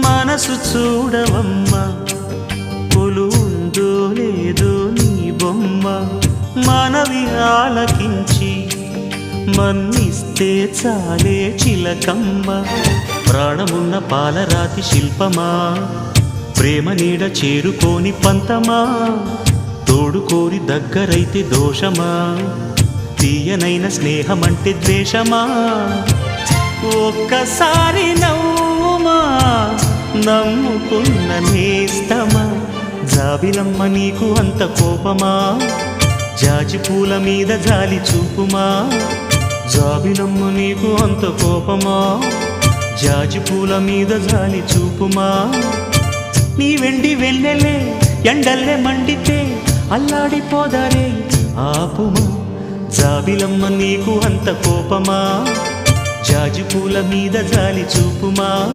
మనసు చూడవమ్మా కొలువుందో లేదో నీ బొమ్మ మనవి ఆలకించి మన్నిస్తే చాలే చిలకమ్మ ప్రాణమున్న పాలరాతి శిల్పమా ప్రేమ నీడ చేరుకోని పంతమా తోడుకోరి దగ్గరైతే దోషమా తీయనైన స్నేహమంటే ద్వేషమా ఒక్కసారి నవ్వుమా నమ్ముకున్న నేస్తమా జాబిలమ్మ నీకు అంత కోపమా జాజి పూల మీద జాలి చూపుమా జాబిలమ్మ నీకు అంత కోపమా జాజి పూల మీద జాలి చూపుమా నీ వెండి వెన్నెలే ఎండల్లే మండితే అల్లాడిపోదారే ఆపుమా జాబిలమ్మ నీకు అంత కోపమా జాజి పూల మీద జాలి చూపుమా